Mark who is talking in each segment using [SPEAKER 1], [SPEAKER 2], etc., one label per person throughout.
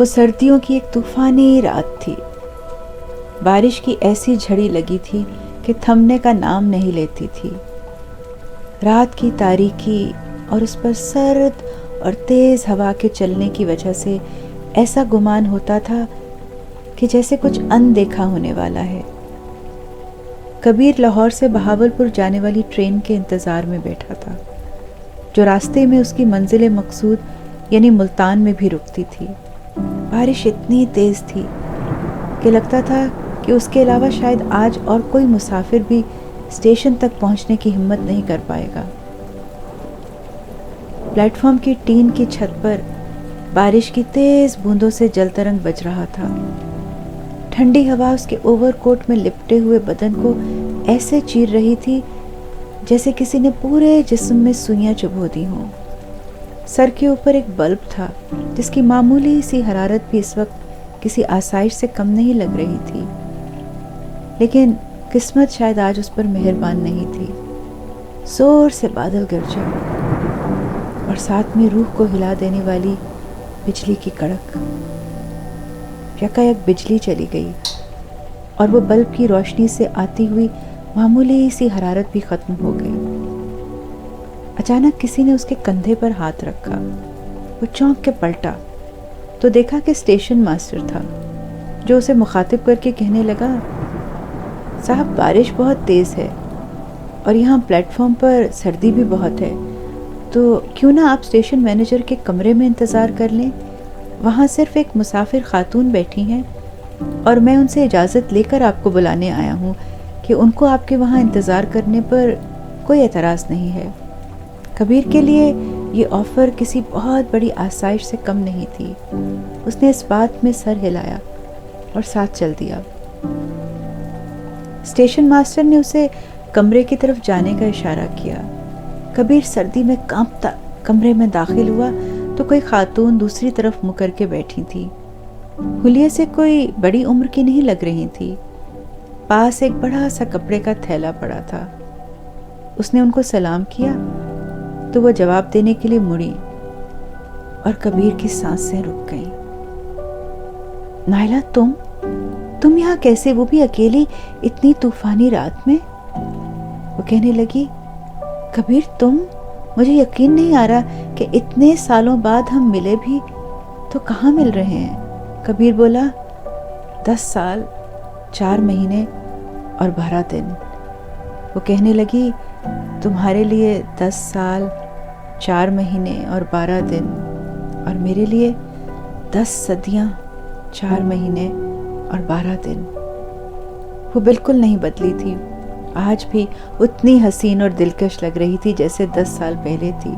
[SPEAKER 1] وہ سردیوں کی ایک طوفانی رات تھی۔ بارش کی ایسی جھڑی لگی تھی کہ تھمنے کا نام نہیں لیتی تھی۔ رات کی تاریکی اور اس پر سرد اور تیز ہوا کے چلنے کی وجہ سے ایسا گمان ہوتا تھا کہ جیسے کچھ اندیکھا ہونے والا ہے۔ کبیر لاہور سے بہاولپور جانے والی ٹرین کے انتظار میں بیٹھا تھا، جو راستے میں اس کی منزل مقصود یعنی ملتان میں بھی رکتی تھی۔ بارش اتنی تیز تھی کہ لگتا تھا کہ اس کے علاوہ شاید آج اور کوئی مسافر بھی اسٹیشن تک پہنچنے کی ہمت نہیں کر پائے گا۔ پلیٹ فارم کی ٹین کی چھت پر بارش کی تیز بوندوں سے جل ترنگ بج رہا تھا۔ ٹھنڈی ہوا اس کے اوور کوٹ میں لپٹے ہوئے بدن کو ایسے چیر رہی تھی جیسے کسی نے پورے جسم میں سوئیاں چبھو دی ہوں۔ سر کے اوپر ایک بلب تھا جس کی معمولی سی حرارت بھی اس وقت کسی آسائش سے کم نہیں لگ رہی تھی، لیکن قسمت شاید آج اس پر مہربان نہیں تھی۔ زور سے بادل گرجے اور ساتھ میں روح کو ہلا دینے والی بجلی کی کڑک۔ یکا یک بجلی چلی گئی اور وہ بلب کی روشنی سے آتی ہوئی معمولی سی حرارت بھی ختم ہو گئی۔ اچانک کسی نے اس کے کندھے پر ہاتھ رکھا۔ وہ چونک کے پلٹا تو دیکھا کہ اسٹیشن ماسٹر تھا، جو اسے مخاطب کر کے کہنے لگا، صاحب بارش بہت تیز ہے اور یہاں پلیٹ فارم پر سردی بھی بہت ہے، تو کیوں نہ آپ اسٹیشن مینیجر کے کمرے میں انتظار کر لیں؟ وہاں صرف ایک مسافر خاتون بیٹھی ہیں اور میں ان سے اجازت لے کر آپ کو بلانے آیا ہوں کہ ان کو آپ کے وہاں انتظار کرنے پر کوئی اعتراض نہیں ہے۔ کبیر کے لیے یہ آفر کسی بہت بڑی آسائش سے کم نہیں تھی۔ اس نے اس بات میں سر ہلایا اور ساتھ چل دیا۔ اسٹیشن ماسٹر نے اسے کمرے کی طرف جانے کا اشارہ کیا۔ کبیر سردی میں کانپتا کمرے میں داخل ہوا تو کوئی خاتون دوسری طرف منہ کر کے بیٹھی تھی۔ حلیے سے کوئی بڑی عمر کی نہیں لگ رہی تھی۔ پاس ایک بڑا سا کپڑے کا تھیلا پڑا تھا۔ اس نے ان کو سلام کیا تو وہ جواب دینے کے لیے مڑی اور کبیر کی سانسیں رک گئیں۔ نائلہ، تم یہاں کیسے، وہ بھی اکیلی اتنی طوفانی رات میں؟ وہ کہنے لگی، کبیر تم، مجھے یقین نہیں آ رہا کہ اتنے سالوں بعد ہم ملے بھی تو کہاں مل رہے ہیں۔ کبیر بولا، 10 سال 4 مہینے اور 12 دن۔ وہ کہنے لگی، تمہارے لیے 10 سال 4 مہینے اور 12 دن اور میرے لیے 10 صدیاں 4 مہینے اور 12 دن۔ وہ بالکل نہیں بدلی تھی، آج بھی اتنی حسین اور دلکش لگ رہی تھی جیسے 10 سال پہلے تھی۔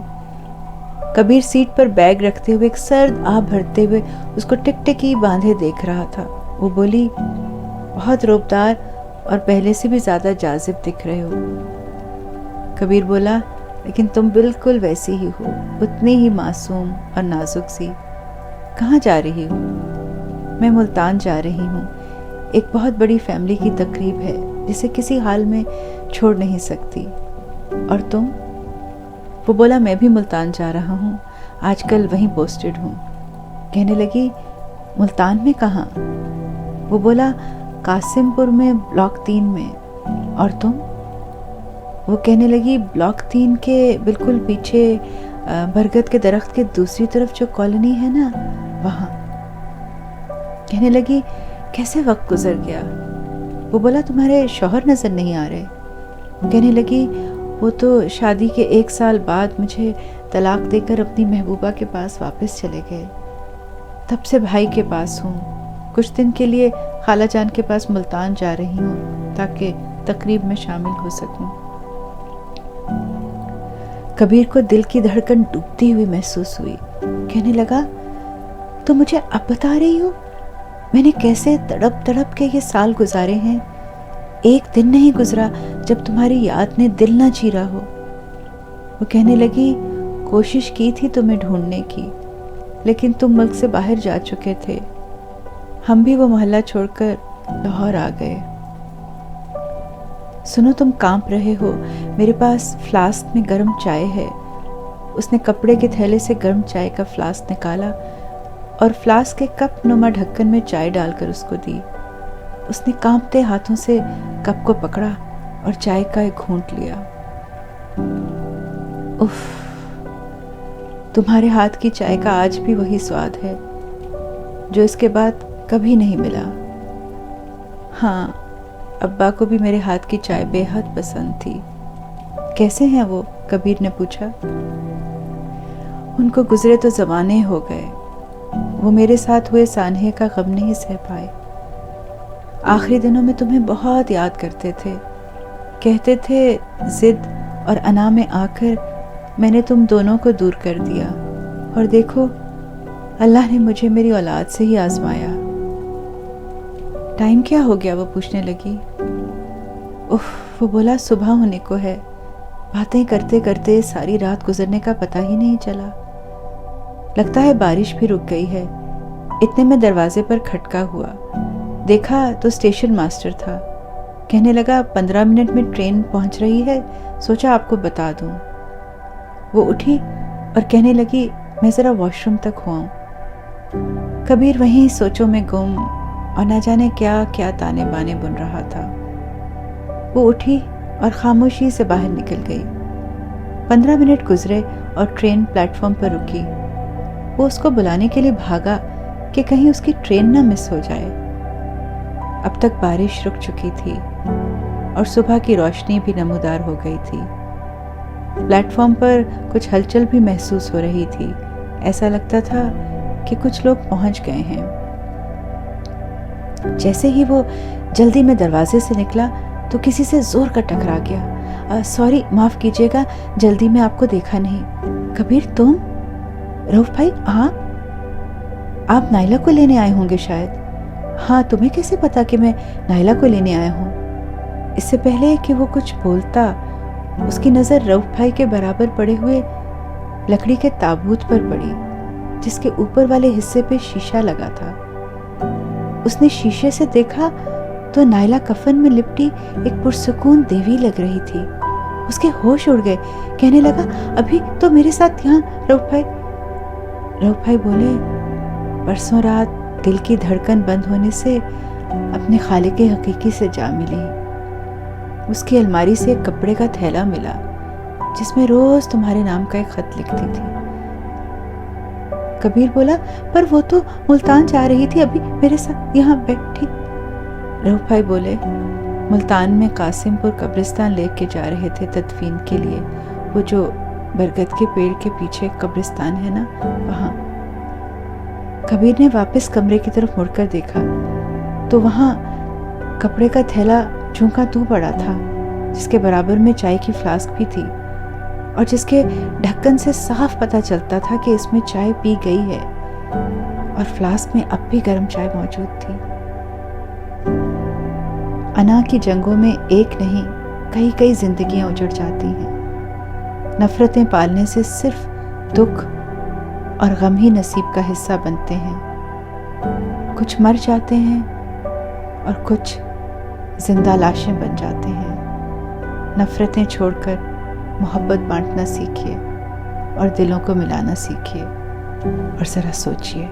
[SPEAKER 1] کبیر سیٹ پر بیگ رکھتے ہوئے ایک سرد آب بھرتے ہوئے اس کو ٹک ٹکی باندھے دیکھ رہا تھا۔ وہ بولی، بہت روبدار اور پہلے سے بھی زیادہ جاذب دکھ رہے ہو۔ کبیر بولا، لیکن تم بالکل ویسی ہی ہو، اتنی ہی معصوم اور نازک سی۔ کہاں جا رہی ہو؟ میں ملتان جا رہی ہوں، ایک بہت بڑی فیملی کی تقریب ہے جسے کسی حال میں چھوڑ نہیں سکتی۔ اور تم؟ وہ بولا، میں بھی ملتان جا رہا ہوں، آج کل وہیں پوسٹڈ ہوں۔ کہنے لگی، ملتان میں کہاں؟ وہ بولا، قاسم پور میں بلاک 3 میں۔ اور تم؟ وہ کہنے لگی، بلاک 3 کے بالکل پیچھے برگد کے درخت کے دوسری طرف جو کالونی ہے نا، وہاں۔ کہنے لگی، کیسے وقت گزر گیا؟ وہ بولا، تمہارے شوہر نظر نہیں آ رہے۔ کہنے لگی، وہ تو شادی کے 1 سال بعد مجھے طلاق دے کر اپنی محبوبہ کے پاس واپس چلے گئے، تب سے بھائی کے پاس ہوں، کچھ دن کے لیے خالہ جان کے پاس ملتان جا رہی ہوں تاکہ تقریب میں شامل ہو سکوں۔ کبیر کو دل کی دھڑکن ڈوبتی ہوئی محسوس ہوئی۔ کہنے لگا، تو مجھے اب بتا رہی ہو میں نے کیسے تڑپ تڑپ کے یہ سال گزارے ہیں؟ ایک دن نہیں گزرا جب تمہاری یاد نے دل نہ چیرا ہو۔ وہ کہنے لگی، کوشش کی تھی تمہیں ڈھونڈنے کی، لیکن تم ملک سے باہر جا چکے تھے، ہم بھی وہ محلہ چھوڑ کر لاہور آ گئے۔ سنو، تم کانپ رہے ہو، میرے پاس فلاسک میں گرم چائے ہے۔ اس نے کپڑے کے تھیلے سے گرم چائے کا فلاسک نکالا اور فلاسک کے کپ نما ڈھکن میں چائے ڈال کر اس کو دی۔ اس نے کانپتے ہاتھوں سے کپ کو پکڑا اور چائے کا ایک گھونٹ لیا۔ اف، تمہارے ہاتھ کی چائے کا آج بھی وہی سواد ہے جو اس کے بعد کبھی نہیں ملا۔ ہاں، ابا کو بھی میرے ہاتھ کی چائے بے حد پسند تھی۔ کیسے ہیں وہ؟ کبیر نے پوچھا۔ ان کو گزرے تو زمانے ہو گئے، وہ میرے ساتھ ہوئے سانحے کا غم نہیں سہ پائے۔ آخری دنوں میں تمہیں بہت یاد کرتے تھے، کہتے تھے ضد اور انا میں آ کر میں نے تم دونوں کو دور کر دیا، اور دیکھو اللہ نے مجھے میری اولاد سے ہی آزمایا۔ ٹائم کیا ہو گیا؟ وہ پوچھنے لگی۔ وہ بولا صبح ہونے کو ہے۔ باتیں کرتے کرتے ساری رات گزرنے کا پتہ ہی نہیں چلا۔ لگتا ہے بارش بھی رک گئی ہے۔ اتنے میں دروازے پر کھٹکا ہوا، دیکھا تو اسٹیشن ماسٹر تھا۔ کہنے لگا 15 منٹ میں ٹرین پہنچ رہی ہے، سوچا آپ کو بتا دوں۔ وہ اٹھی اور کہنے لگی میں ذرا واش روم تک ہوا ہوں۔ کبیر وہیں سوچوں میں گم اور نہ جانے کیا کیا تانے بانے بن رہا تھا۔ وہ اٹھی اور خاموشی سے باہر نکل گئی۔ 15 منٹ گزرے اور ٹرین پلیٹ فارم پر رکی۔ وہ اس کو بلانے کے لیے بھاگا کہ کہیں اس کی ٹرین نہ مس ہو جائے۔ اب تک بارش رک چکی تھی اور صبح کی روشنی بھی نمودار ہو گئی تھی۔ پلیٹ فارم پر کچھ ہلچل بھی محسوس ہو رہی تھی، ایسا لگتا تھا کہ کچھ لوگ پہنچ گئے ہیں۔ جیسے ہی وہ جلدی میں دروازے سے نکلا تو کسی سے زور کا ٹکرا گیا۔ سوری، معاف کیجیے گا، جلدی میں آپ کو دیکھا نہیں۔ کبیر تم؟ رؤف بھائی آپ نائلہ کو لینے آئے ہوں گے شاید۔ ہاں، تمہیں کیسے پتا کہ میں نائلہ کو لینے آیا ہوں؟ اس سے پہلے کہ وہ کچھ بولتا، اس کی نظر رؤف بھائی کے برابر پڑے ہوئے لکڑی کے تابوت پر پڑی، جس کے اوپر والے حصے پہ شیشہ لگا تھا۔ اس نے شیشے سے دیکھا تو نائلہ کفن میں لپٹی ایک پرسکون دیوی لگ رہی تھی۔ اس کے ہوش اڑ گئے، کہنے لگا ابھی تو میرے ساتھ یہاں رؤف بھائی بولے پرسوں رات دل کی دھڑکن بند ہونے سے اپنے خالق حقیقی سے جا ملی۔ اس کی الماری سے ایک کپڑے کا تھیلا ملا جس میں روز تمہارے نام کا ایک خط لکھتی تھی۔ کبیر بولا پر وہ تو ملتان جا رہی تھی، ابھی میرے ساتھ یہاں بیٹھی۔ رؤف بھائی بولے ملتان میں قاسم پور قبرستان لے کے جا رہے تھے تدفین کے لیے، وہ جو برگد کے پیڑ کے پیچھے قبرستان ہے نا، وہاں۔ کبیر نے واپس کمرے کی طرف مڑ کر دیکھا تو وہاں کپڑے کا تھیلا چونکا تو پڑا تھا، جس کے برابر میں چائے کی فلاسک بھی تھی، اور جس کے ڈھکن سے صاف پتہ چلتا تھا کہ اس میں چائے پی گئی ہے، اور فلاسک میں اب بھی گرم چائے موجود تھی۔ انا کی جنگوں میں ایک نہیں کئی زندگیاں اجڑ جاتی ہیں۔ نفرتیں پالنے سے صرف دکھ اور غم ہی نصیب کا حصہ بنتے ہیں۔ کچھ مر جاتے ہیں اور کچھ زندہ لاشیں بن جاتے ہیں۔ نفرتیں چھوڑ کر محبت بانٹنا سیکھیے اور دلوں کو ملانا سیکھیے، اور ذرا سوچیے۔